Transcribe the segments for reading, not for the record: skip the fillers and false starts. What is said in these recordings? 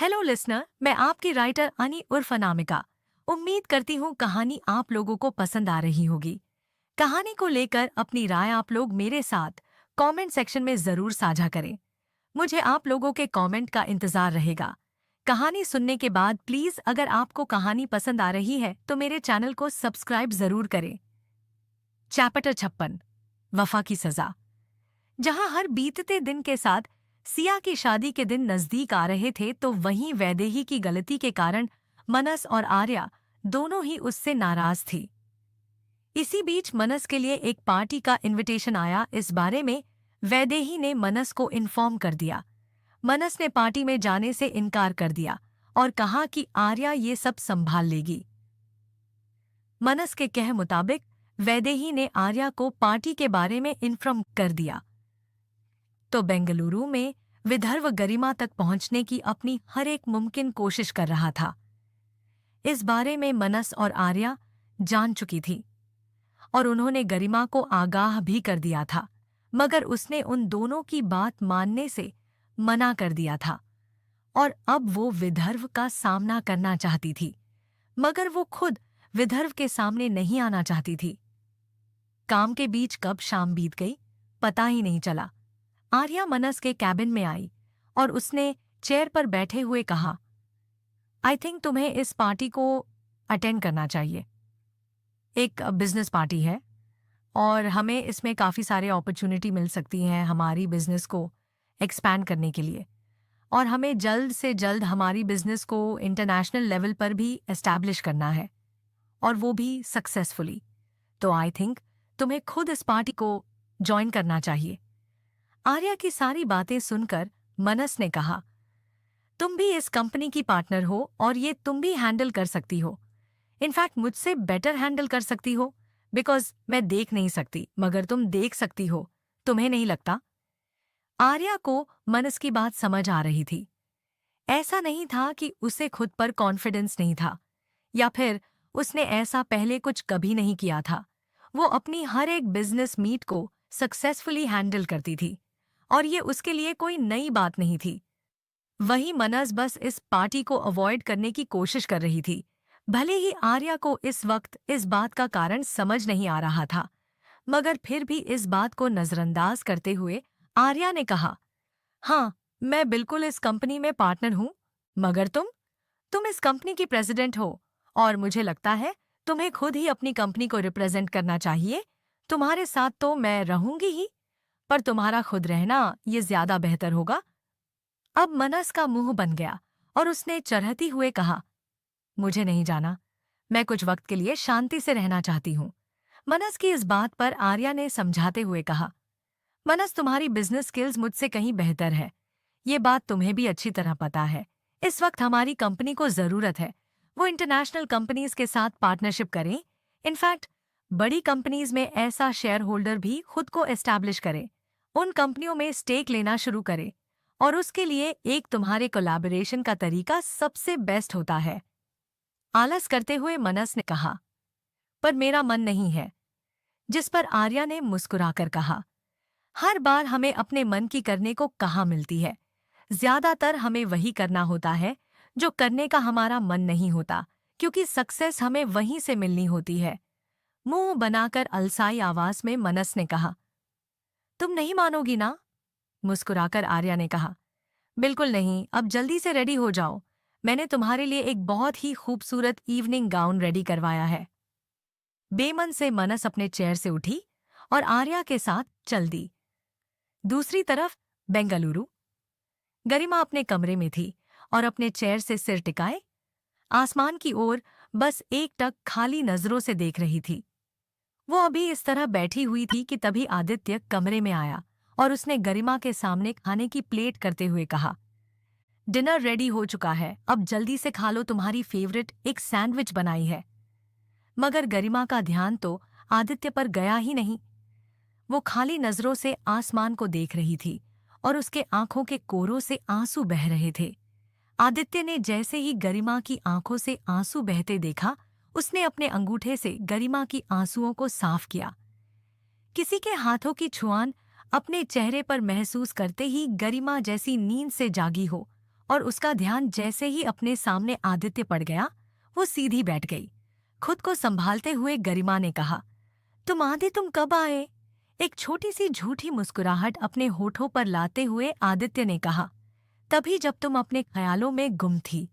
Hello listener, मैं आपकी writer अनी उर्फ अनामिका। उम्मीद करती हूँ कहानी आप लोगों को पसंद आ रही होगी। कहानी को लेकर अपनी राय आप लोग मेरे साथ कमेंट सेक्शन में जरूर साझा करें। मुझे आप लोगों के कमेंट का इंतजार रहेगा। कहानी सुनने के बाद प्लीज अगर आपको कहानी पसंद आ रही है तो मेरे चैनल को सब्सक्राइब जरूर करें। चैप्टर 56, वफा की सजा। जहां हर बीतते दिन के साथ सिया की शादी के दिन नजदीक आ रहे थे तो वहीं वैदेही की गलती के कारण मनस और आर्या दोनों ही उससे नाराज थी। इसी बीच मनस के लिए एक पार्टी का इनविटेशन आया। इस बारे में वैदेही ने मनस को इन्फॉर्म कर दिया। मनस ने पार्टी में जाने से इनकार कर दिया और कहा कि आर्या ये सब संभाल लेगी। मनस के कहे मुताबिक वैदेही ने आर्या को पार्टी के बारे में इन्फॉर्म कर दिया तो बेंगलुरु में विदर्भ गरिमा तक पहुंचने की अपनी हर एक मुमकिन कोशिश कर रहा था। इस बारे में मनस और आर्या जान चुकी थी और उन्होंने गरिमा को आगाह भी कर दिया था, मगर उसने उन दोनों की बात मानने से मना कर दिया था और अब वो विदर्भ का सामना करना चाहती थी, मगर वो खुद विदर्भ के सामने नहीं आना चाहती थी। काम के बीच कब शाम बीत गई पता ही नहीं चला। आर्या मनस के कैबिन में आई और उसने चेयर पर बैठे हुए कहा, आई थिंक तुम्हें इस पार्टी को अटेंड करना चाहिए। एक बिजनेस पार्टी है और हमें इसमें काफ़ी सारे अपॉर्चुनिटी मिल सकती हैं हमारी बिजनेस को एक्सपैंड करने के लिए, और हमें जल्द से जल्द हमारी बिजनेस को इंटरनेशनल लेवल पर भी एस्टैब्लिश करना है और वो भी सक्सेसफुली। तो आई थिंक तुम्हें खुद इस पार्टी को ज्वाइन करना चाहिए। आर्या की सारी बातें सुनकर मनस ने कहा, तुम भी इस कंपनी की पार्टनर हो और ये तुम भी हैंडल कर सकती हो। इनफैक्ट मुझसे बेटर हैंडल कर सकती हो, बिकॉज मैं देख नहीं सकती मगर तुम देख सकती हो। तुम्हें नहीं लगता? आर्या को मनस की बात समझ आ रही थी। ऐसा नहीं था कि उसे खुद पर कॉन्फिडेंस नहीं था या फिर उसने ऐसा पहले कुछ कभी नहीं किया था। वो अपनी हर एक बिजनेस मीट को सक्सेसफुली हैंडल करती थी और ये उसके लिए कोई नई बात नहीं थी। वही मनस बस इस पार्टी को अवॉइड करने की कोशिश कर रही थी। भले ही आर्या को इस वक्त इस बात का कारण समझ नहीं आ रहा था, मगर फिर भी इस बात को नजरअंदाज करते हुए आर्या ने कहा, हाँ, मैं बिल्कुल इस कंपनी में पार्टनर हूँ, मगर तुम इस कंपनी की प्रेसिडेंट हो और मुझे लगता है तुम्हें खुद ही अपनी कंपनी को रिप्रेजेंट करना चाहिए। तुम्हारे साथ तो मैं रहूंगी ही, पर तुम्हारा खुद रहना ये ज्यादा बेहतर होगा। अब मनस का मुंह बन गया और उसने चरहती हुए कहा, मुझे नहीं जाना, मैं कुछ वक्त के लिए शांति से रहना चाहती हूँ। मनस की इस बात पर आर्या ने समझाते हुए कहा, मनस, तुम्हारी बिजनेस स्किल्स मुझसे कहीं बेहतर है। ये बात तुम्हें भी अच्छी तरह पता है। इस वक्त हमारी कंपनी को जरूरत है वो इंटरनेशनल कंपनीज के साथ पार्टनरशिप करें। इनफैक्ट बड़ी कंपनीज में ऐसा शेयर होल्डर भी खुद को एस्टैब्लिश करे, उन कंपनियों में स्टेक लेना शुरू करे, और उसके लिए एक तुम्हारे कोलैबोरेशन का तरीका सबसे बेस्ट होता है। आलस करते हुए मनस ने कहा, पर मेरा मन नहीं है। जिस पर आर्या ने मुस्कुराकर कहा, हर बार हमें अपने मन की करने को कहाँ मिलती है। ज्यादातर हमें वही करना होता है जो करने का हमारा मन नहीं होता, क्योंकि सक्सेस हमें वहीं से मिलनी होती है। मुंह बनाकर अलसाई आवाज में मनस ने कहा, तुम नहीं मानोगी ना? मुस्कुराकर आर्या ने कहा, बिल्कुल नहीं, अब जल्दी से रेडी हो जाओ। मैंने तुम्हारे लिए एक बहुत ही खूबसूरत इवनिंग गाउन रेडी करवाया है। बेमन से मनस अपने चेयर से उठी और आर्या के साथ चल दी। दूसरी तरफ बेंगलुरु, गरिमा अपने कमरे में थी और अपने चेयर से सिर टिकाए आसमान की ओर बस एकटक खाली नजरों से देख रही थी। वो अभी इस तरह बैठी हुई थी कि तभी आदित्य कमरे में आया और उसने गरिमा के सामने खाने की प्लेट करते हुए कहा, डिनर रेडी हो चुका है, अब जल्दी से खा लो, तुम्हारी फेवरेट एक सैंडविच बनाई है। मगर गरिमा का ध्यान तो आदित्य पर गया ही नहीं। वो खाली नजरों से आसमान को देख रही थी और उसके आंखों के कोरों से आंसू बह रहे थे। आदित्य ने जैसे ही गरिमा की आंखों से आंसू बहते देखा, उसने अपने अंगूठे से गरिमा की आंसुओं को साफ किया। किसी के हाथों की छुआन अपने चेहरे पर महसूस करते ही गरिमा जैसी नींद से जागी हो और उसका ध्यान जैसे ही अपने सामने आदित्य पड़ गया, वो सीधी बैठ गई। खुद को संभालते हुए गरिमा ने कहा, तुम कब आए? एक छोटी सी झूठी मुस्कुराहट अपने होठों पर लाते हुए आदित्य ने कहा, तभी जब तुम अपने ख्यालों में गुम थी,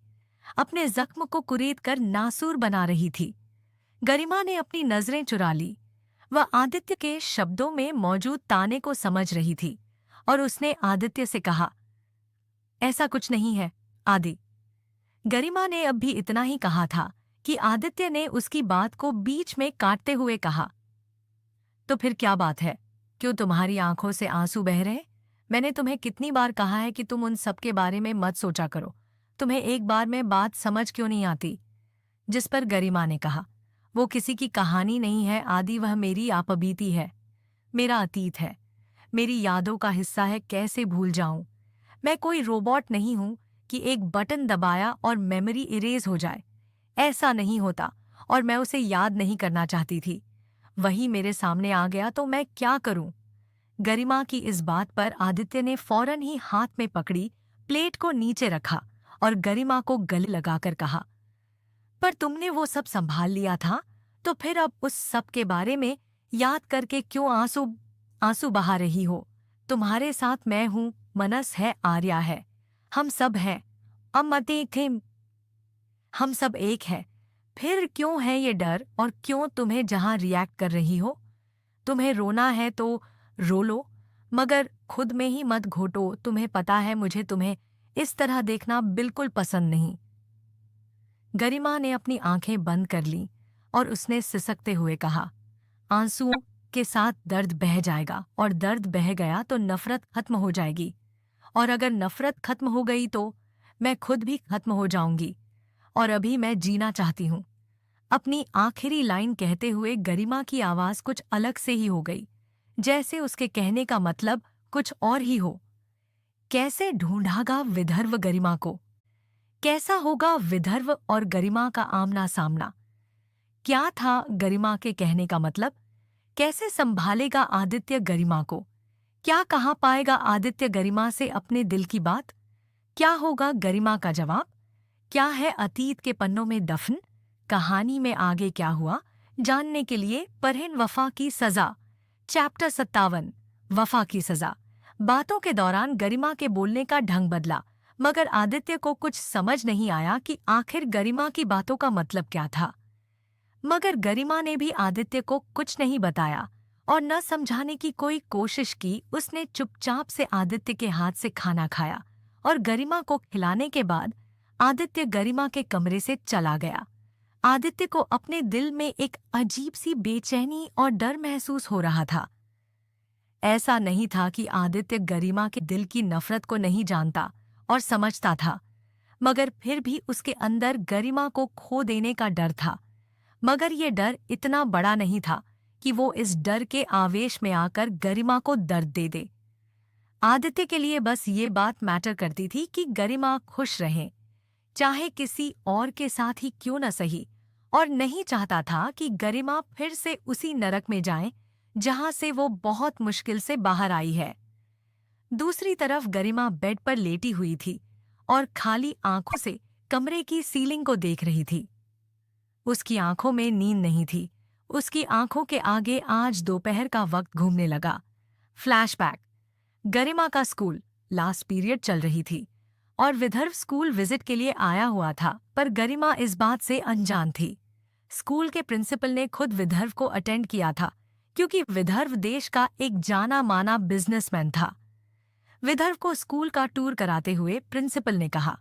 अपने जख्म को कुरेद कर नासूर बना रही थी। गरिमा ने अपनी नजरें चुरा ली। वह आदित्य के शब्दों में मौजूद ताने को समझ रही थी और उसने आदित्य से कहा, ऐसा कुछ नहीं है, आदि। गरिमा ने अब भी इतना ही कहा था कि आदित्य ने उसकी बात को बीच में काटते हुए कहा, तो फिर क्या बात है? क्यों तुम्हारी आंखों से आंसू बह रहे? मैंने तुम्हें कितनी बार कहा है कि तुम उन सब के बारे में मत सोचा करो। तुम्हें एक बार में बात समझ क्यों नहीं आती? जिस पर गरिमा ने कहा, वो किसी की कहानी नहीं है आदि, वह मेरी आपबीती है, मेरा अतीत है, मेरी यादों का हिस्सा है। कैसे भूल जाऊं? मैं कोई रोबोट नहीं हूं कि एक बटन दबाया और मेमोरी इरेज हो जाए। ऐसा नहीं होता और मैं उसे याद नहीं करना चाहती थी। वही मेरे सामने आ गया तो मैं क्या करूं? गरिमा की इस बात पर आदित्य ने फौरन ही हाथ में पकड़ी प्लेट को नीचे रखा और गरिमा को गले लगाकर कहा, पर तुमने वो सब संभाल लिया था, तो फिर अब उस सब के बारे में याद करके क्यों आंसू आंसू बहा रही हो? तुम्हारे साथ मैं हूं, मनस है, आर्या है, हम सब हैं। हम सब एक है। फिर क्यों है ये डर और क्यों तुम्हें जहां रिएक्ट कर रही हो? तुम्हें रोना है तो रो लो, मगर खुद में ही मत घोटो। तुम्हें पता है मुझे तुम्हें इस तरह देखना बिल्कुल पसंद नहीं। गरिमा ने अपनी आंखें बंद कर लीं और उसने सिसकते हुए कहा, आंसुओं के साथ दर्द बह जाएगा और दर्द बह गया तो नफरत खत्म हो जाएगी, और अगर नफरत खत्म हो गई तो मैं खुद भी खत्म हो जाऊंगी, और अभी मैं जीना चाहती हूं। अपनी आखिरी लाइन कहते हुए गरिमा की आवाज कुछ अलग से ही हो गई, जैसे उसके कहने का मतलब कुछ और ही हो। कैसे ढूंढागा विदर्भ गरिमा को? कैसा होगा विदर्भ और गरिमा का आमना सामना? क्या था गरिमा के कहने का मतलब? कैसे संभालेगा आदित्य गरिमा को? क्या कहाँ पाएगा आदित्य गरिमा से अपने दिल की बात? क्या होगा गरिमा का जवाब? क्या है अतीत के पन्नों में दफन? कहानी में आगे क्या हुआ, जानने के लिए पढ़ें वफा की सजा। चैप्टर 57, वफा की सजा। बातों के दौरान गरिमा के बोलने का ढंग बदला, मगर आदित्य को कुछ समझ नहीं आया कि आखिर गरिमा की बातों का मतलब क्या था। मगर गरिमा ने भी आदित्य को कुछ नहीं बताया और न समझाने की कोई कोशिश की। उसने चुपचाप से आदित्य के हाथ से खाना खाया और गरिमा को खिलाने के बाद आदित्य गरिमा के कमरे से चला गया। आदित्य को अपने दिल में एक अजीब सी बेचैनी और डर महसूस हो रहा था। ऐसा नहीं था कि आदित्य गरिमा के दिल की नफरत को नहीं जानता और समझता था, मगर फिर भी उसके अंदर गरिमा को खो देने का डर था। मगर ये डर इतना बड़ा नहीं था कि वो इस डर के आवेश में आकर गरिमा को दर्द दे दे। आदित्य के लिए बस ये बात मैटर करती थी कि गरिमा खुश रहे, चाहे किसी और के साथ ही क्यों न सही, और नहीं चाहता था कि गरिमा फिर से उसी नरक में जाए जहां से वो बहुत मुश्किल से बाहर आई है। दूसरी तरफ गरिमा बेड पर लेटी हुई थी और खाली आंखों से कमरे की सीलिंग को देख रही थी। उसकी आंखों में नींद नहीं थी। उसकी आंखों के आगे आज दोपहर का वक्त घूमने लगा। फ्लैशबैक। गरिमा का स्कूल लास्ट पीरियड चल रही थी और विदर्भ स्कूल विजिट के लिए आया हुआ था, पर गरिमा इस बात से अनजान थी। स्कूल के प्रिंसिपल ने खुद विदर्भ को अटेंड किया था, क्योंकि विदर्भ देश का एक जाना माना बिजनेसमैन था। विदर्भ को स्कूल का टूर कराते हुए प्रिंसिपल ने कहा,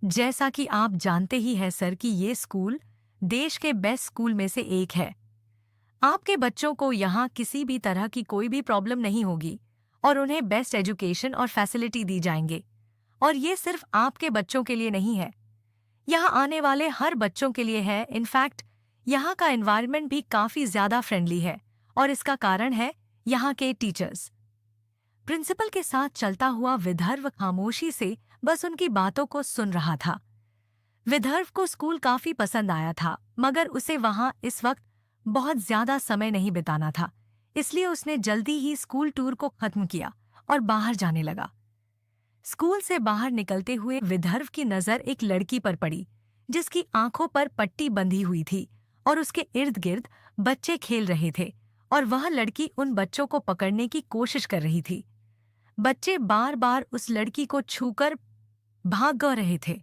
जैसा कि आप जानते ही हैं सर कि ये स्कूल देश के बेस्ट स्कूल में से एक है। आपके बच्चों को यहाँ किसी भी तरह की कोई भी प्रॉब्लम नहीं होगी और उन्हें बेस्ट एजुकेशन और फैसिलिटी दी जाएंगे। और ये सिर्फ आपके बच्चों के लिए नहीं है, यहाँ आने वाले हर बच्चों के लिए है। इनफैक्ट यहाँ का एनवायरनमेंट भी काफ़ी ज़्यादा फ्रेंडली है और इसका कारण है यहाँ के टीचर्स। प्रिंसिपल के साथ चलता हुआ विदर्भ खामोशी से बस उनकी बातों को सुन रहा था। विदर्भ को स्कूल काफी पसंद आया था, मगर उसे वहां इस वक्त बहुत ज्यादा समय नहीं बिताना था, इसलिए उसने जल्दी ही स्कूल टूर को खत्म किया और बाहर जाने लगा। स्कूल से बाहर निकलते हुए विदर्भ की नजर एक लड़की पर पड़ी, जिसकी आंखों पर पट्टी बंधी हुई थी और उसके इर्द गिर्द बच्चे खेल रहे थे और वह लड़की उन बच्चों को पकड़ने की कोशिश कर रही थी। बच्चे बार बार उस लड़की को छूकर भाग ग रहे थे।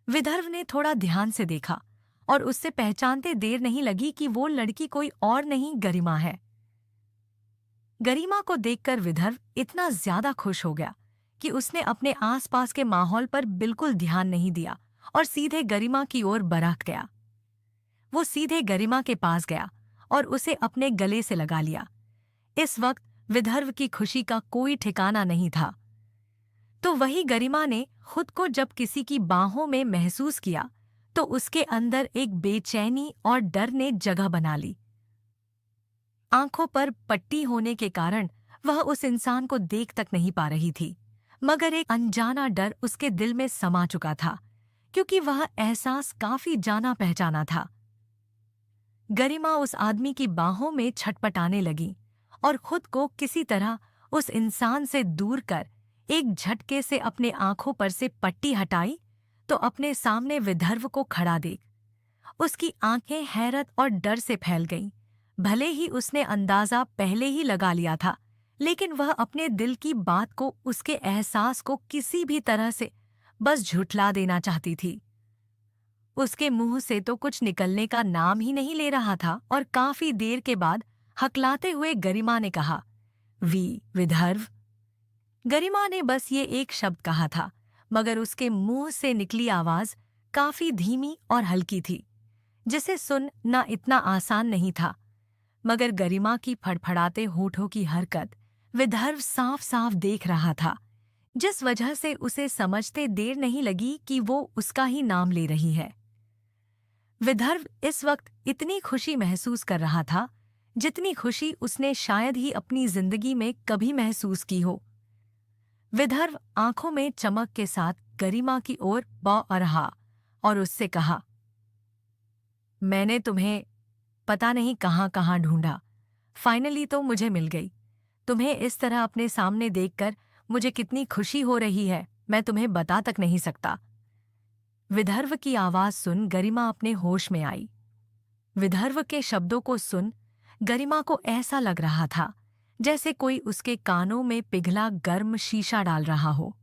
विदर्भ ने थोड़ा ध्यान से देखा और उससे पहचानते देर नहीं लगी कि वो लड़की कोई और नहीं, गरिमा है। गरिमा को देखकर विदर्भ इतना ज्यादा खुश हो गया कि उसने अपने आसपास के माहौल पर बिल्कुल ध्यान नहीं दिया और सीधे गरिमा की ओर बढ़ गया। वो सीधे गरिमा के पास गया और उसे अपने गले से लगा लिया। इस वक्त विदर्भ की खुशी का कोई ठिकाना नहीं था। तो वही गरिमा ने खुद को जब किसी की बाहों में महसूस किया तो उसके अंदर एक बेचैनी और डर ने जगह बना ली। आंखों पर पट्टी होने के कारण वह उस इंसान को देख तक नहीं पा रही थी, मगर एक अनजाना डर उसके दिल में समा चुका था, क्योंकि वह एहसास काफी जाना पहचाना था। गरिमा उस आदमी की बाहों में छटपटाने लगी और खुद को किसी तरह उस इंसान से दूर कर एक झटके से अपने आंखों पर से पट्टी हटाई तो अपने सामने विदर्भ को खड़ा देख उसकी आंखें हैरत और डर से फैल गईं। भले ही उसने अंदाजा पहले ही लगा लिया था, लेकिन वह अपने दिल की बात को, उसके एहसास को किसी भी तरह से बस झुठला देना चाहती थी। उसके मुंह से तो कुछ निकलने का नाम ही नहीं ले रहा था और काफी देर के बाद हकलाते हुए गरिमा ने कहा, विदर्भ। गरिमा ने बस ये एक शब्द कहा था, मगर उसके मुंह से निकली आवाज काफी धीमी और हल्की थी, जिसे सुनना इतना आसान नहीं था। मगर गरिमा की फड़फड़ाते होठों की हरकत विदर्भ साफ साफ देख रहा था, जिस वजह से उसे समझते देर नहीं लगी कि वो उसका ही नाम ले रही है। विदर्भ इस वक्त इतनी खुशी महसूस कर रहा था जितनी खुशी उसने शायद ही अपनी जिंदगी में कभी महसूस की हो। विदर्भ आंखों में चमक के साथ गरिमा की ओर बढ़ रहा और उससे कहा, मैंने तुम्हें पता नहीं कहाँ कहाँ ढूंढा, फाइनली तो मुझे मिल गई। तुम्हें इस तरह अपने सामने देखकर मुझे कितनी खुशी हो रही है, मैं तुम्हें बता तक नहीं सकता। विदर्भ की आवाज सुन गरिमा अपने होश में आई। विदर्भ के शब्दों को सुन गरिमा को ऐसा लग रहा था जैसे कोई उसके कानों में पिघला गर्म शीशा डाल रहा हो।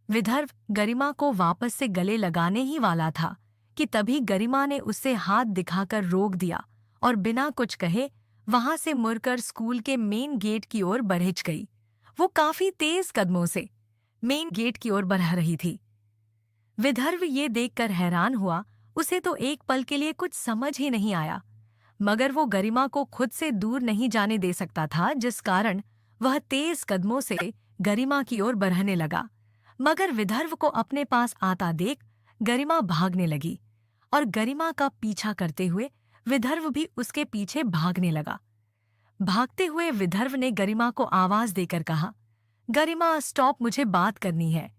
विदर्भ गरिमा को वापस से गले लगाने ही वाला था कि तभी गरिमा ने उससे हाथ दिखाकर रोक दिया और बिना कुछ कहे वहां से मुड़कर स्कूल के मेन गेट की ओर बढ़ गई। वो काफी तेज कदमों से मेन गेट की ओर बढ़ रही थी। विदर्भ ये देखकर हैरान हुआ, उसे तो एक पल के लिए कुछ समझ ही नहीं आया, मगर वो गरिमा को खुद से दूर नहीं जाने दे सकता था, जिस कारण वह तेज कदमों से गरिमा की ओर बढ़ने लगा। मगर विदर्भ को अपने पास आता देख गरिमा भागने लगी और गरिमा का पीछा करते हुए विदर्भ भी उसके पीछे भागने लगा। भागते हुए विदर्भ ने गरिमा को आवाज देकर कहा, गरिमा स्टॉप, मुझे बात करनी है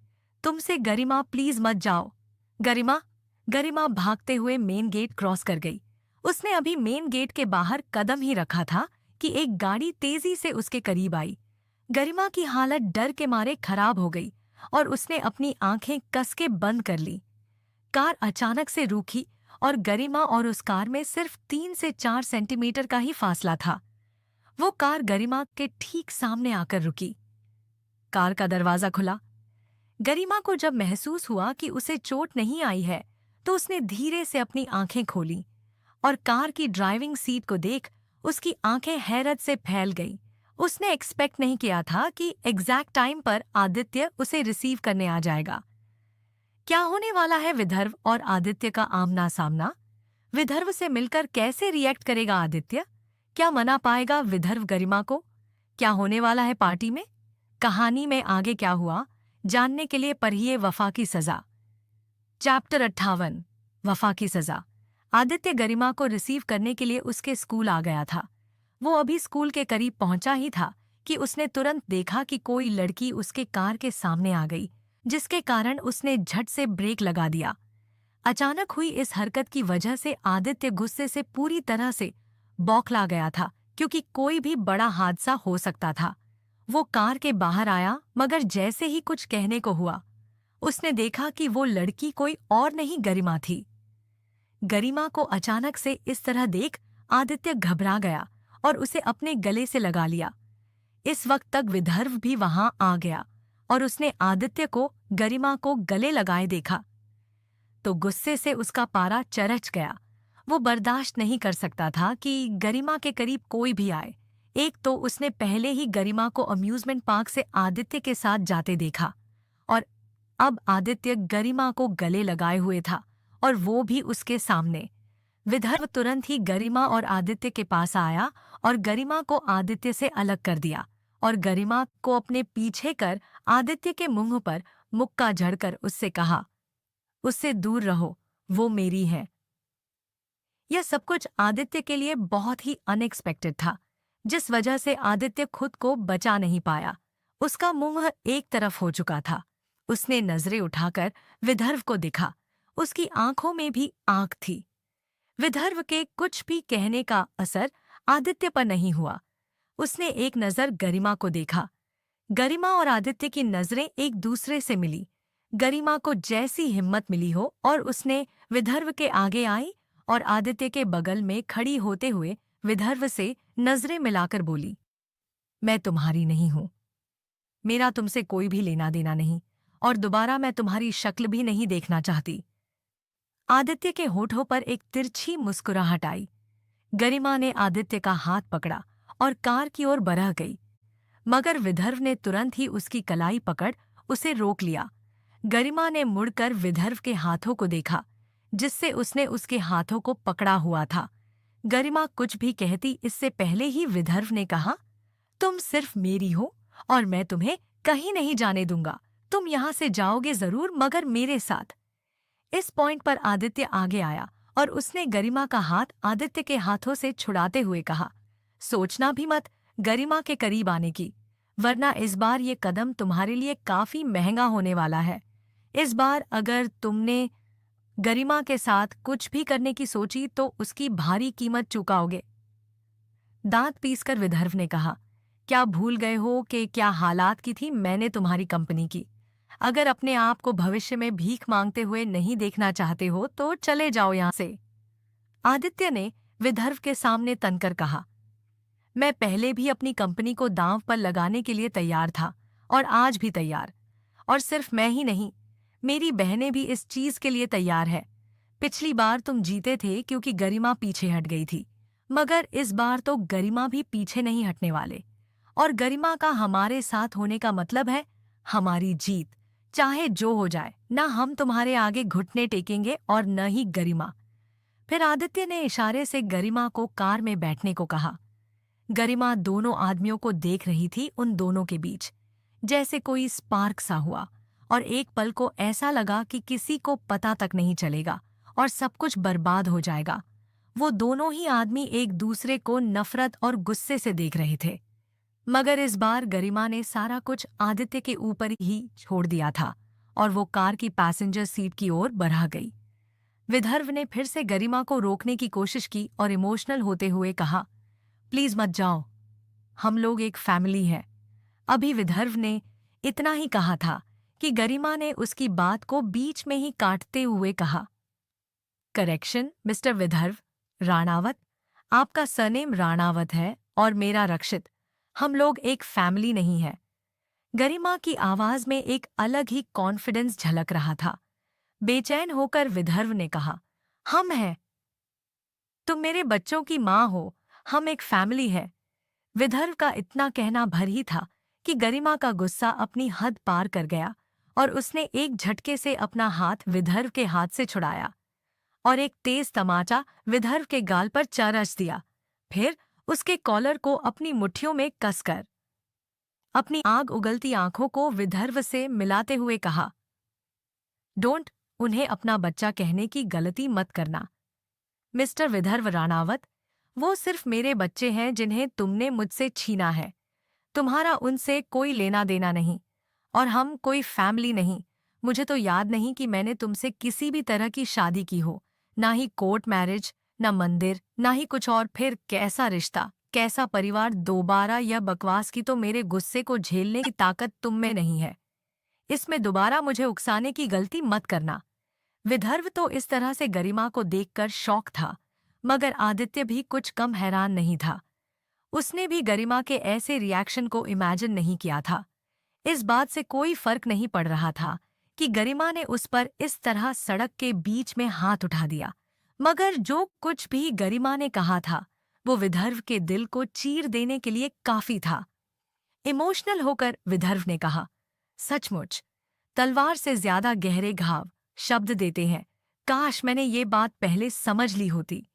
तुमसे। गरिमा प्लीज मत जाओ। गरिमा भागते हुए मेन गेट क्रॉस कर गई। उसने अभी मेन गेट के बाहर कदम ही रखा था कि एक गाड़ी तेजी से उसके करीब आई। गरिमा की हालत डर के मारे खराब हो गई और उसने अपनी आंखें कस के बंद कर ली। कार अचानक से रुकी और गरिमा और उस कार में सिर्फ 3 से 4 सेंटीमीटर का ही फासला था। वो कार गरिमा के ठीक सामने आकर रुकी। कार का दरवाजा खुला। गरिमा को जब महसूस हुआ कि उसे चोट नहीं आई है तो उसने धीरे से अपनी आंखें खोली और कार की ड्राइविंग सीट को देख उसकी आंखें हैरत से फैल गईं। उसने एक्सपेक्ट नहीं किया था कि एग्जैक्ट टाइम पर आदित्य उसे रिसीव करने आ जाएगा। क्या होने वाला है विदर्भ और आदित्य का आमना सामना? विदर्भ से मिलकर कैसे रिएक्ट करेगा आदित्य? क्या मना पाएगा विदर्भ गरिमा को? क्या होने वाला है पार्टी में? कहानी में आगे क्या हुआ जानने के लिए पढ़िए वफा की सजा। चैप्टर 58 वफा की सजा। आदित्य गरिमा को रिसीव करने के लिए उसके स्कूल आ गया था। वो अभी स्कूल के करीब पहुंचा ही था कि उसने तुरंत देखा कि कोई लड़की उसके कार के सामने आ गई, जिसके कारण उसने झट से ब्रेक लगा दिया। अचानक हुई इस हरकत की वजह से आदित्य गुस्से से पूरी तरह से बौखला गया था, क्योंकि कोई भी बड़ा हादसा हो सकता था। वो कार के बाहर आया, मगर जैसे ही कुछ कहने को हुआ उसने देखा कि वो लड़की कोई और नहीं गरिमा थी। गरिमा को अचानक से इस तरह देख आदित्य घबरा गया और उसे अपने गले से लगा लिया। इस वक्त तक विदर्भ भी वहां आ गया और उसने आदित्य को गरिमा को गले लगाए देखा तो गुस्से से उसका पारा चरच गया। वो बर्दाश्त नहीं कर सकता था कि गरिमा के करीब कोई भी आए। एक तो उसने पहले ही गरिमा को अम्यूजमेंट पार्क से आदित्य के साथ जाते देखा और अब आदित्य गरिमा को गले लगाए हुए था और वो भी उसके सामने। विदर्भ तुरंत ही गरिमा और आदित्य के पास आया और गरिमा को आदित्य से अलग कर दिया और गरिमा को अपने पीछे कर आदित्य के मुंह पर मुक्का झड़कर उससे कहा, उससे दूर रहो, वो मेरी है। यह सब कुछ आदित्य के लिए बहुत ही अनएक्सपेक्टेड था, जिस वजह से आदित्य खुद को बचा नहीं पाया। उसका मुंह एक तरफ हो चुका था। उसने नजरें उठाकर विदर्भ को दिखा। उसकी आंखों में भी आंख थी। विदर्भ के कुछ भी कहने का असर आदित्य पर नहीं हुआ। उसने एक नजर गरिमा को देखा। गरिमा और आदित्य की नजरें एक दूसरे से मिली। गरिमा को जैसी हिम्मत मिली हो और उसने विदर्भ के आगे आई और आदित्य के बगल में खड़ी होते हुए विदर्भ से नजरें मिलाकर बोली, मैं तुम्हारी नहीं हूं। मेरा तुमसे कोई भी लेना देना नहीं और दोबारा मैं तुम्हारी शक्ल भी नहीं देखना चाहती। आदित्य के होठों पर एक तिरछी मुस्कुराहट आई। गरिमा ने आदित्य का हाथ पकड़ा और कार की ओर बढ़ गई, मगर विदर्भ ने तुरंत ही उसकी कलाई पकड़ उसे रोक लिया। गरिमा ने मुड़कर विदर्भ के हाथों को देखा, जिससे उसने उसके हाथों को पकड़ा हुआ था। गरिमा कुछ भी कहती इससे पहले ही विदर्भ ने कहा, तुम सिर्फ मेरी हो और मैं तुम्हें कहीं नहीं जाने दूंगा। तुम यहाँ से जाओगे जरूर, मगर मेरे साथ। इस पॉइंट पर आदित्य आगे आया और उसने गरिमा का हाथ आदित्य के हाथों से छुड़ाते हुए कहा, सोचना भी मत गरिमा के करीब आने की, वरना इस बार ये कदम तुम्हारे लिए काफी महंगा होने वाला है। इस बार अगर तुमने गरिमा के साथ कुछ भी करने की सोची तो उसकी भारी कीमत चुकाओगे। दांत पीसकर विदर्भ ने कहा, क्या भूल गए हो कि क्या हालात की थी मैंने तुम्हारी कंपनी की? अगर अपने आप को भविष्य में भीख मांगते हुए नहीं देखना चाहते हो तो चले जाओ यहां से। आदित्य ने विदर्भ के सामने तनकर कहा, मैं पहले भी अपनी कंपनी को दांव पर लगाने के लिए तैयार था और आज भी तैयार। और सिर्फ मैं ही नहीं, मेरी बहनें भी इस चीज के लिए तैयार है। पिछली बार तुम जीते थे क्योंकि गरिमा पीछे हट गई थी, मगर इस बार तो गरिमा भी पीछे नहीं हटने वाले। और गरिमा का हमारे साथ होने का मतलब है हमारी जीत, चाहे जो हो जाए। न हम तुम्हारे आगे घुटने टेकेंगे और न ही गरिमा। फिर आदित्य ने इशारे से गरिमा को कार में बैठने को कहा। गरिमा दोनों आदमियों को देख रही थी। उन दोनों के बीच जैसे कोई स्पार्क सा हुआ और एक पल को ऐसा लगा कि किसी को पता तक नहीं चलेगा और सब कुछ बर्बाद हो जाएगा। वो दोनों ही आदमी एक दूसरे को नफरत और गुस्से से देख रहे थे, मगर इस बार गरिमा ने सारा कुछ आदित्य के ऊपर ही छोड़ दिया था और वो कार की पैसेंजर सीट की ओर बढ़ा गई। विदर्भ ने फिर से गरिमा को रोकने की कोशिश की और इमोशनल होते हुए कहा, प्लीज मत जाओ, हम लोग एक फैमिली है। अभी विदर्भ ने इतना ही कहा था कि गरिमा ने उसकी बात को बीच में ही काटते हुए कहा, करेक्शन मिस्टर विदर्भ राणावत, आपका सरनेम राणावत है और मेरा रक्षित। हम लोग एक फैमिली नहीं है। गरिमा की आवाज में एक अलग ही कॉन्फिडेंस झलक रहा था। बेचैन होकर विदर्भ ने कहा, हम हैं। तुम मेरे बच्चों की माँ हो, हम एक फैमिली है। विदर्भ का इतना कहना भर ही था कि गरिमा का गुस्सा अपनी हद पार कर गया और उसने एक झटके से अपना हाथ विदर्भ के हाथ से छुड़ाया और एक तेज तमाचा विदर्भ के गाल पर चारच दिया। फिर उसके कॉलर को अपनी मुट्ठियों में कसकर अपनी आग उगलती आंखों को विदर्भ से मिलाते हुए कहा, डोंट, उन्हें अपना बच्चा कहने की गलती मत करना मिस्टर विदर्भ राणावत। वो सिर्फ मेरे बच्चे हैं जिन्हें तुमने मुझसे छीना है। तुम्हारा उनसे कोई लेना देना नहीं और हम कोई फैमिली नहीं। मुझे तो याद नहीं कि मैंने तुमसे किसी भी तरह की शादी की हो, ना ही कोर्ट मैरिज, ना मंदिर, ना ही कुछ और। फिर कैसा रिश्ता? कैसा परिवार, दोबारा यह बकवास की तो मेरे गुस्से को झेलने की ताकत तुम में नहीं है। इसमें दोबारा मुझे उकसाने की गलती मत करना। विदर्भ तो इस तरह से गरिमा को देखकर शॉक था, मगर आदित्य भी कुछ कम हैरान नहीं था। उसने भी गरिमा के ऐसे रिएक्शन को इमेजिन नहीं किया था। इस बात से कोई फर्क नहीं पड़ रहा था कि गरिमा ने उस पर इस तरह सड़क के बीच में हाथ उठा दिया, मगर जो कुछ भी गरिमा ने कहा था वो विदर्भ के दिल को चीर देने के लिए काफी था। इमोशनल होकर विदर्भ ने कहा, सचमुच तलवार से ज्यादा गहरे घाव शब्द देते हैं। काश मैंने ये बात पहले समझ ली होती।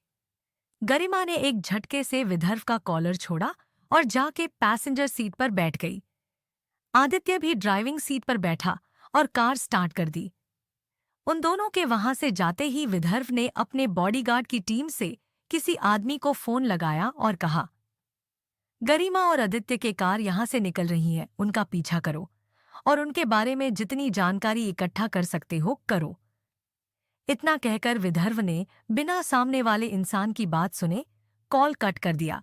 गरिमा ने एक झटके से विदर्भ का कॉलर छोड़ा और जाके पैसेंजर सीट पर बैठ गई। आदित्य भी ड्राइविंग सीट पर बैठा और कार स्टार्ट कर दी। उन दोनों के वहां से जाते ही विदर्भ ने अपने बॉडीगार्ड की टीम से किसी आदमी को फोन लगाया और कहा, गरिमा और आदित्य के कार यहां से निकल रही है, उनका पीछा करो और उनके बारे में जितनी जानकारी इकट्ठा कर सकते हो करो। इतना कहकर विदर्भ ने बिना सामने वाले इंसान की बात सुने कॉल कट कर दिया।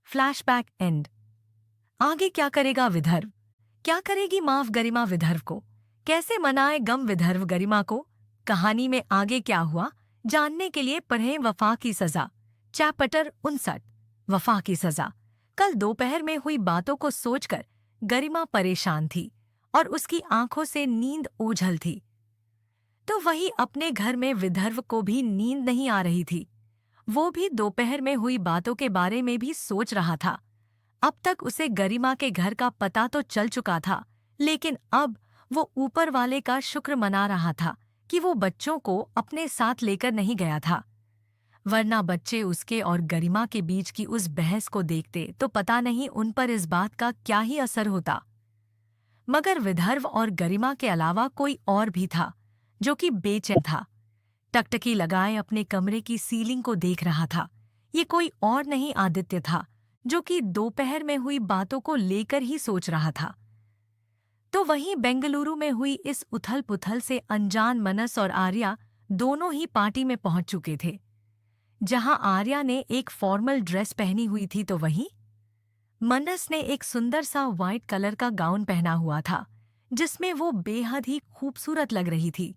Flashback and. आगे क्या करेगा विदर्भ? क्या करेगी माफ गरिमा विदर्भ को? कैसे मनाए गम विदर्भ गरिमा को? कहानी में आगे क्या हुआ जानने के लिए पढ़ें वफा की सजा, चैप्टर 59, वफा की सजा। कल दोपहर में हुई बातों को सोचकर गरिमा परेशान थी और उसकी आंखों से नींद ओझल थी। तो वही अपने घर में विदर्भ को भी नींद नहीं आ रही थी। वो भी दोपहर में हुई बातों के बारे में भी सोच रहा था। अब तक उसे गरिमा के घर का पता तो चल चुका था, लेकिन अब वो ऊपर वाले का शुक्र मना रहा था कि वो बच्चों को अपने साथ लेकर नहीं गया था, वरना बच्चे उसके और गरिमा के बीच की उस बहस को देखते तो पता नहीं उन पर इस बात का क्या ही असर होता। मगर विदर्भ और गरिमा के अलावा कोई और भी था जो कि बेचैन था। टकटकी लगाए अपने कमरे की सीलिंग को देख रहा था। ये कोई और नहीं आदित्य था, जो कि दोपहर में हुई बातों को लेकर ही सोच रहा था। तो वहीं बेंगलुरु में हुई इस उथल पुथल से अनजान मनस और आर्या दोनों ही पार्टी में पहुंच चुके थे। जहां आर्या ने एक फॉर्मल ड्रेस पहनी हुई थी तो वहीं मनस ने एक सुंदर सा व्हाइट कलर का गाउन पहना हुआ था, जिसमें वो बेहद ही खूबसूरत लग रही थी।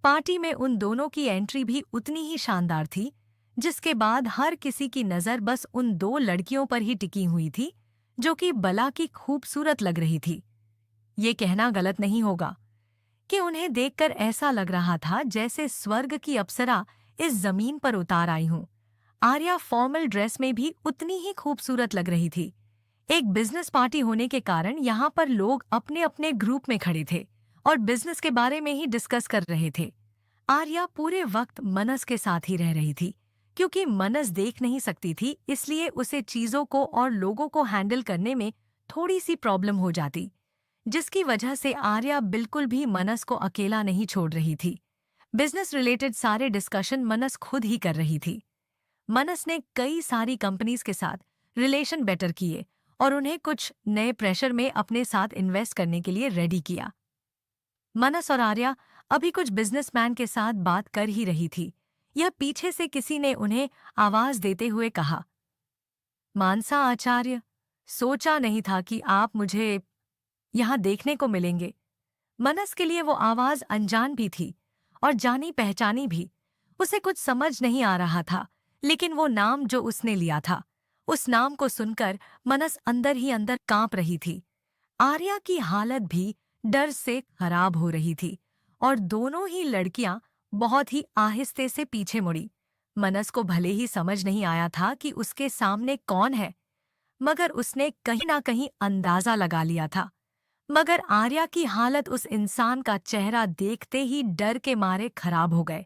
पार्टी में उन दोनों की एंट्री भी उतनी ही शानदार थी, जिसके बाद हर किसी की नज़र बस उन दो लड़कियों पर ही टिकी हुई थी, जो कि बला की खूबसूरत लग रही थी। ये कहना गलत नहीं होगा कि उन्हें देखकर ऐसा लग रहा था जैसे स्वर्ग की अप्सरा इस जमीन पर उतार आई हूं। आर्या फॉर्मल ड्रेस में भी उतनी ही खूबसूरत लग रही थी। एक बिजनेस पार्टी होने के कारण यहाँ पर लोग अपने अपने ग्रुप में खड़े थे और बिजनेस के बारे में ही डिस्कस कर रहे थे। आर्या पूरे वक्त मनस के साथ ही रह रही थी, क्योंकि मनस देख नहीं सकती थी, इसलिए उसे चीजों को और लोगों को हैंडल करने में थोड़ी सी प्रॉब्लम हो जाती, जिसकी वजह से आर्या बिल्कुल भी मनस को अकेला नहीं छोड़ रही थी। बिजनेस रिलेटेड सारे डिस्कशन मनस खुद ही कर रही थी। मनस ने कई सारी कंपनीज के साथ रिलेशन बेटर किए और उन्हें कुछ नए प्रेशर में अपने साथ इन्वेस्ट करने के लिए रेडी किया। मनस और आर्या अभी कुछ बिजनेसमैन के साथ बात कर ही रही थी। यह पीछे से किसी ने उन्हें आवाज देते हुए कहा, मानसा आचार्य, सोचा नहीं था कि आप मुझे यहाँ देखने को मिलेंगे। मनस के लिए वो आवाज अनजान भी थी और जानी पहचानी भी। उसे कुछ समझ नहीं आ रहा था, लेकिन वो नाम जो उसने लिया था, उस नाम को सुनकर मनस अंदर ही अंदर कांप रही थी। आर्या की हालत भी डर से खराब हो रही थी और दोनों ही लड़कियां बहुत ही आहिस्ते से पीछे मुड़ी। मनस को भले ही समझ नहीं आया था कि उसके सामने कौन है, मगर उसने कहीं ना कहीं अंदाजा लगा लिया था। मगर आर्या की हालत उस इंसान का चेहरा देखते ही डर के मारे खराब हो गए।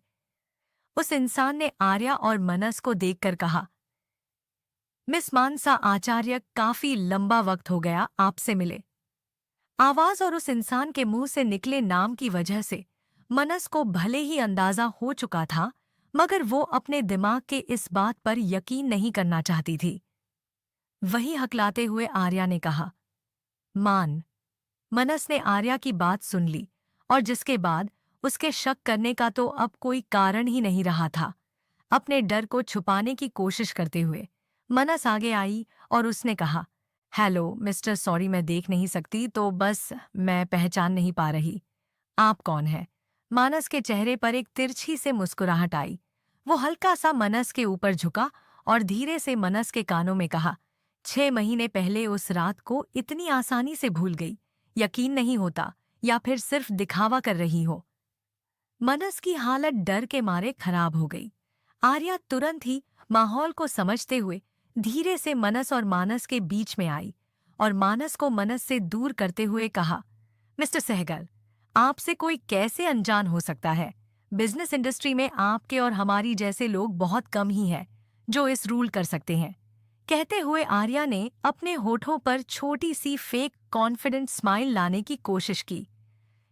उस इंसान ने आर्या और मनस को देखकर कहा, मिस मानसा आचार्य, काफी लंबा वक्त हो गया आपसे मिले। आवाज और उस इंसान के मुंह से निकले नाम की वजह से मनस को भले ही अंदाजा हो चुका था, मगर वो अपने दिमाग के इस बात पर यकीन नहीं करना चाहती थी। वही हकलाते हुए आर्या ने कहा, मान। मनस ने आर्या की बात सुन ली और जिसके बाद उसके शक करने का तो अब कोई कारण ही नहीं रहा था। अपने डर को छुपाने की कोशिश करते हुए मनस आगे आई और उसने कहा, हेलो मिस्टर, सॉरी मैं देख नहीं सकती, तो बस मैं पहचान नहीं पा रही। आप कौन हैं? मानस के चेहरे पर एक तिरछी से मुस्कुराहट आई। वो हल्का सा मनस के ऊपर झुका और धीरे से मनस के कानों में कहा, 6 महीने पहले उस रात को इतनी आसानी से भूल गई। यकीन नहीं होता, या फिर सिर्फ दिखावा कर रही हो? मनस की हालत डर के मारे खराब हो गई। आर्या तुरंत ही माहौल को समझते हुए धीरे से मनस और मानस के बीच में आई और मानस को मनस से दूर करते हुए कहा, मिस्टर सहगल, आपसे कोई कैसे अनजान हो सकता है? बिजनेस इंडस्ट्री में आपके और हमारी जैसे लोग बहुत कम ही हैं जो इस रूल कर सकते हैं। कहते हुए आर्या ने अपने होठों पर छोटी सी फेक कॉन्फिडेंट स्माइल लाने की कोशिश की।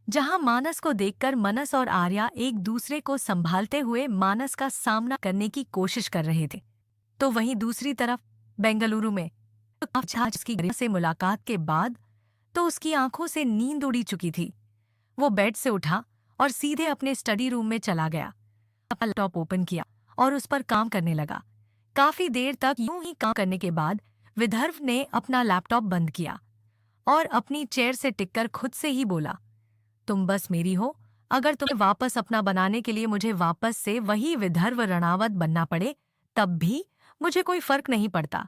जहां मानस को देखकर मनस और आर्या एक दूसरे को संभालते हुए मानस का सामना करने की कोशिश कर रहे थे, तो वहीं दूसरी तरफ बेंगलुरु में आज की गरिमा से मुलाकात के बाद तो उसकी आंखों से नींद उड़ी चुकी थी। वो बेड से उठा और सीधे अपने स्टडी रूम में चला गया। अपना लैपटॉप ओपन किया और उस पर काम करने लगा। काफी देर तक यूं ही काम करने के बाद विदर्भ ने अपना लैपटॉप बंद किया और अपनी चेयर से टिककर खुद से ही बोला, तुम बस मेरी हो। अगर तुम्हें वापस अपना बनाने के लिए मुझे वापस से वही विदर्भ रणावत बनना पड़े, तब भी मुझे कोई फर्क नहीं पड़ता।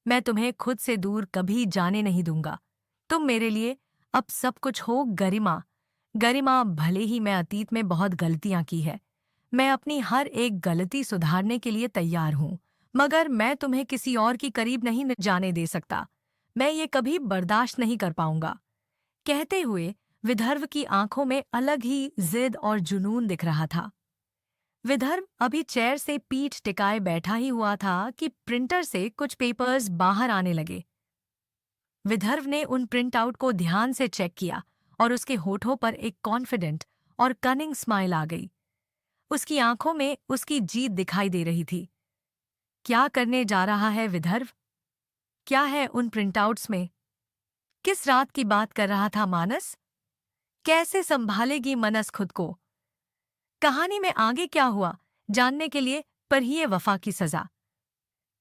मैं तुम्हें खुद से दूर कभी जाने नहीं दूंगा। तुम मेरे लिए अब सब कुछ हो गरिमा। गरिमा, भले ही मैं अतीत में बहुत गलतियां की है, मैं अपनी हर एक गलती सुधारने के लिए तैयार हूं, मगर मैं तुम्हें किसी और की करीब नहीं जाने दे सकता। मैं ये कभी बर्दाश्त नहीं कर पाऊंगा। कहते हुए विदर्भ की आंखों में अलग ही जिद और जुनून दिख रहा था। विदर्भ अभी चेयर से पीठ टिकाए बैठा ही हुआ था कि प्रिंटर से कुछ पेपर्स बाहर आने लगे। विदर्भ ने उन प्रिंट आउट को ध्यान से चेक किया और उसके होठों पर एक कॉन्फिडेंट और कनिंग स्माइल आ गई। उसकी आंखों में उसकी जीत दिखाई दे रही थी। क्या करने जा रहा है विदर्भ? क्या है उन प्रिंटआउट्स में? किस रात की बात कर रहा था मानस? कैसे संभालेगी मनस खुद को? कहानी में आगे क्या हुआ जानने के लिए पढ़िए वफा की सजा।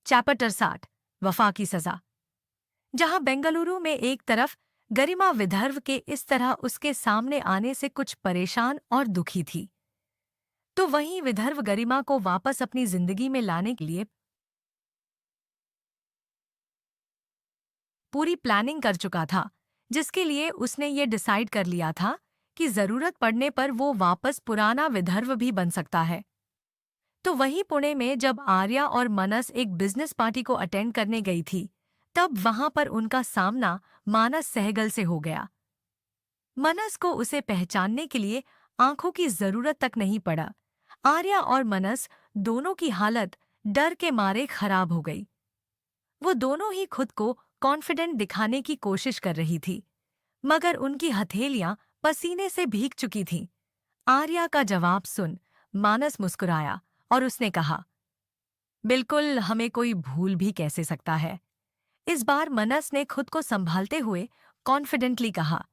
चैप्टर 60, वफा की सजा। जहां बेंगलुरु में एक तरफ गरिमा विदर्भ के इस तरह उसके सामने आने से कुछ परेशान और दुखी थी, तो वहीं विदर्भ गरिमा को वापस अपनी जिंदगी में लाने के लिए पूरी प्लानिंग कर चुका था, जिसके लिए उसने ये डिसाइड कर लिया था कि जरूरत पड़ने पर वो वापस पुराना विदर्भ भी बन सकता है। तो वहीं पुणे में जब आर्या और मनस एक बिजनेस पार्टी को अटेंड करने गई थी, तब वहां पर उनका सामना मानस सहगल से हो गया। मनस को उसे पहचानने के लिए आंखों की जरूरत तक नहीं पड़ा। आर्या और मनस दोनों की हालत डर के मारे खराब हो गई। वो दोनों ही खुद को कॉन्फिडेंट दिखाने की कोशिश कर रही थी, मगर उनकी हथेलियां पसीने से भीग चुकी थीं। आर्या का जवाब सुन मानस मुस्कुराया और उसने कहा, बिल्कुल, हमें कोई भूल भी कैसे सकता है। इस बार मनस ने खुद को संभालते हुए कॉन्फिडेंटली कहा,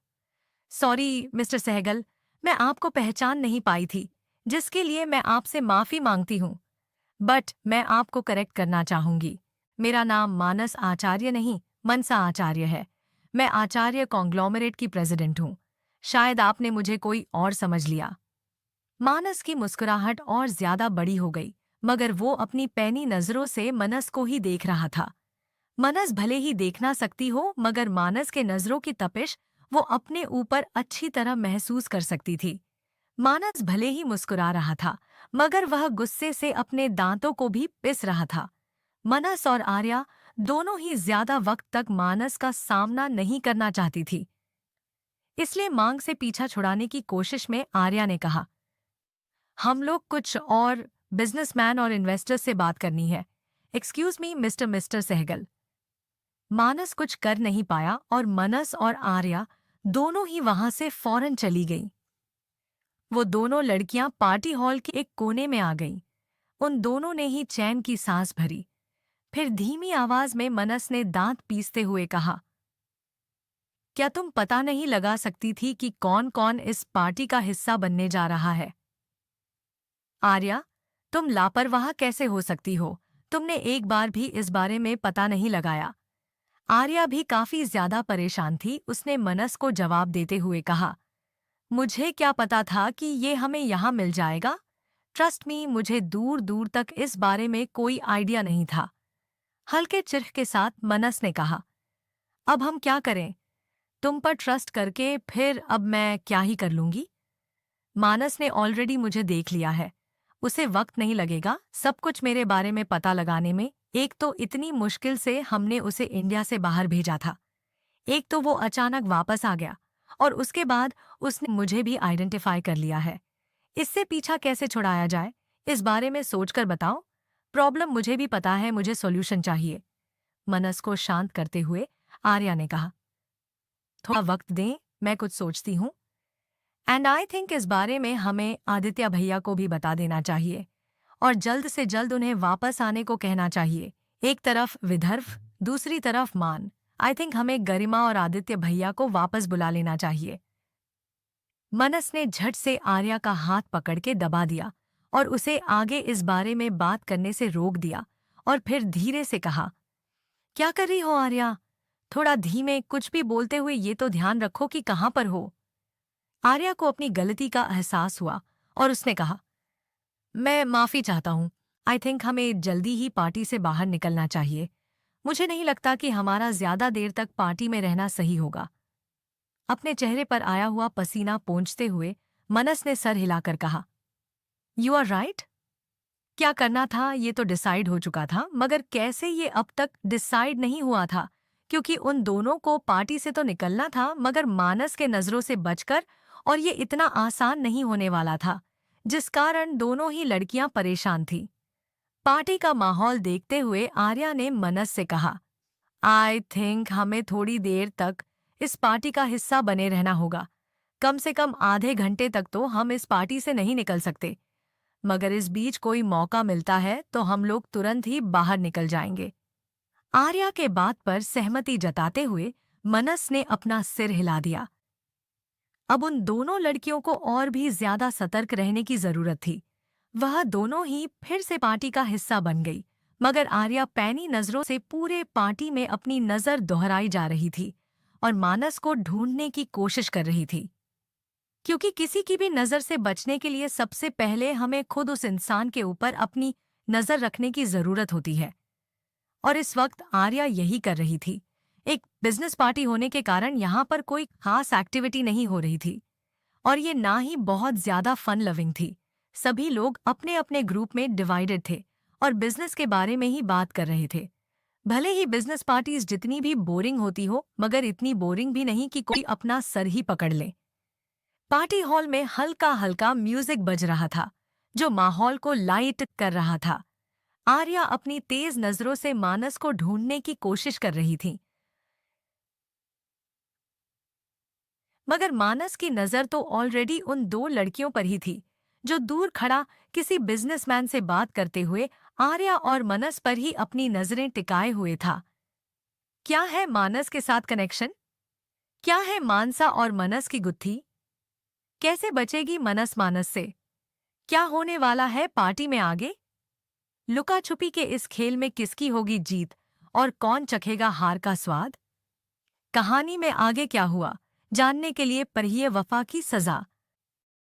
सॉरी मिस्टर सहगल, मैं आपको पहचान नहीं पाई थी, जिसके लिए मैं आपसे माफी मांगती हूँ। बट मैं आपको करेक्ट करना चाहूंगी। मेरा नाम मानस आचार्य नहीं, मनसा आचार्य है। मैं आचार्य कॉन्ग्लोमरेट की प्रेसिडेंट हूँ। शायद आपने मुझे कोई और समझ लिया। मानस की मुस्कुराहट और ज्यादा बड़ी हो गई, मगर वो अपनी पैनी नजरों से मनस को ही देख रहा था। मनस भले ही देख ना सकती हो, मगर मानस के नजरों की तपिश वो अपने ऊपर अच्छी तरह महसूस कर सकती थी। मानस भले ही मुस्कुरा रहा था, मगर वह गुस्से से अपने दांतों को भी पिस रहा था। मनस और आर्या दोनों ही ज्यादा वक्त तक मानस का सामना नहीं करना चाहती थी, इसलिए मांग से पीछा छुड़ाने की कोशिश में आर्या ने कहा, हम लोग कुछ और बिजनेसमैन और इन्वेस्टर से बात करनी है। Excuse me mister Sehgal. Manas कुछ कर नहीं पाया और मनस और आर्या दोनों ही वहां से फौरन चली गईं। वो दोनों लड़कियां पार्टी हॉल के एक कोने में आ गईं। उन दोनों ने ही चैन की सांस भरी। फिर धीमी आवाज में मनस ने दांत पीसते हुए कहा, क्या तुम पता नहीं लगा सकती थी कि कौन कौन इस पार्टी का हिस्सा बनने जा रहा है? आर्या, तुम लापरवाह कैसे हो सकती हो? तुमने एक बार भी इस बारे में पता नहीं लगाया। आर्या भी काफी ज्यादा परेशान थी। उसने मनस को जवाब देते हुए कहा, मुझे क्या पता था कि ये हमें यहाँ मिल जाएगा। ट्रस्ट मी, मुझे दूर दूर तक इस बारे में कोई आइडिया नहीं था। हल्के चिढ़ के साथ मनस ने कहा, अब हम क्या करें? तुम पर ट्रस्ट करके फिर अब मैं क्या ही कर लूंगी? मानस ने ऑलरेडी मुझे देख लिया है। उसे वक्त नहीं लगेगा सब कुछ मेरे बारे में पता लगाने में। एक तो इतनी मुश्किल से हमने उसे इंडिया से बाहर भेजा था, एक तो वो अचानक वापस आ गया, और उसके बाद उसने मुझे भी आइडेंटिफाई कर लिया है। इससे पीछा कैसे छुड़ाया जाए, इस बारे में सोचकर बताओ। प्रॉब्लम मुझे भी पता है, मुझे सॉल्यूशन चाहिए। मनस को शांत करते हुए आर्या ने कहा, थोड़ा वक्त दें, मैं कुछ सोचती हूँ। एंड आई थिंक इस बारे में हमें आदित्य भैया को भी बता देना चाहिए और जल्द से जल्द उन्हें वापस आने को कहना चाहिए। एक तरफ विदर्भ, दूसरी तरफ मान। आई थिंक हमें गरिमा और आदित्य भैया को वापस बुला लेना चाहिए। मनस ने झट से आर्या का हाथ पकड़ के दबा दिया और उसे आगे इस बारे में बात करने से रोक दिया, और फिर धीरे से कहा, क्या कर रही हो आर्या? थोड़ा धीमे, कुछ भी बोलते हुए ये तो ध्यान रखो कि कहाँ पर हो। आर्या को अपनी गलती का एहसास हुआ और उसने कहा, मैं माफी चाहता हूँ। आई थिंक हमें जल्दी ही पार्टी से बाहर निकलना चाहिए। मुझे नहीं लगता कि हमारा ज्यादा देर तक पार्टी में रहना सही होगा। अपने चेहरे पर आया हुआ पसीना पोंछते हुए मनस ने सर हिलाकर कहा, यू आर राइट। क्या करना था ये तो डिसाइड हो चुका था, मगर कैसे ये अब तक डिसाइड नहीं हुआ था, क्योंकि उन दोनों को पार्टी से तो निकलना था मगर मानस के नजरों से बचकर, और ये इतना आसान नहीं होने वाला था, जिस कारण दोनों ही लड़कियां परेशान थीं। पार्टी का माहौल देखते हुए आर्या ने मनस से कहा, आई थिंक हमें थोड़ी देर तक इस पार्टी का हिस्सा बने रहना होगा। कम से कम आधे घंटे तक तो हम इस पार्टी से नहीं निकल सकते, मगर इस बीच कोई मौका मिलता है तो हम लोग तुरंत ही बाहर निकल जाएंगे। आर्या के बात पर सहमति जताते हुए मनस ने अपना सिर हिला दिया। अब उन दोनों लड़कियों को और भी ज्यादा सतर्क रहने की जरूरत थी। वह दोनों ही फिर से पार्टी का हिस्सा बन गई, मगर आर्या पैनी नजरों से पूरे पार्टी में अपनी नजर दोहराई जा रही थी और मानस को ढूंढने की कोशिश कर रही थी, क्योंकि किसी की भी नजर से बचने के लिए सबसे पहले हमें खुद उस इंसान के ऊपर अपनी नजर रखने की जरूरत होती है। और इस वक्त आर्या यही कर रही थी। एक बिजनेस पार्टी होने के कारण यहाँ पर कोई खास एक्टिविटी नहीं हो रही थी, और ये ना ही बहुत ज्यादा फन लविंग थी। सभी लोग अपने अपने ग्रुप में डिवाइडेड थे और बिजनेस के बारे में ही बात कर रहे थे। भले ही बिजनेस पार्टीज जितनी भी बोरिंग होती हो, मगर इतनी बोरिंग भी नहीं कि कोई अपना सर ही पकड़ ले। पार्टी हॉल में हल्का हल्का म्यूजिक बज रहा था, जो माहौल को लाइट कर रहा था। आर्या अपनी तेज नजरों से मानस को ढूंढने की कोशिश कर रही थी, मगर मानस की नजर तो ऑलरेडी उन दो लड़कियों पर ही थी, जो दूर खड़ा किसी बिजनेसमैन से बात करते हुए आर्या और मनस पर ही अपनी नजरें टिकाए हुए था। क्या है मानस के साथ कनेक्शन? क्या है मानसा और मनस की गुत्थी? कैसे बचेगी मनस मानस से? क्या होने वाला है पार्टी में आगे? लुका छुपी के इस खेल में किसकी होगी जीत और कौन चखेगा हार का स्वाद? कहानी में आगे क्या हुआ जानने के लिए पढ़िए वफा की सजा।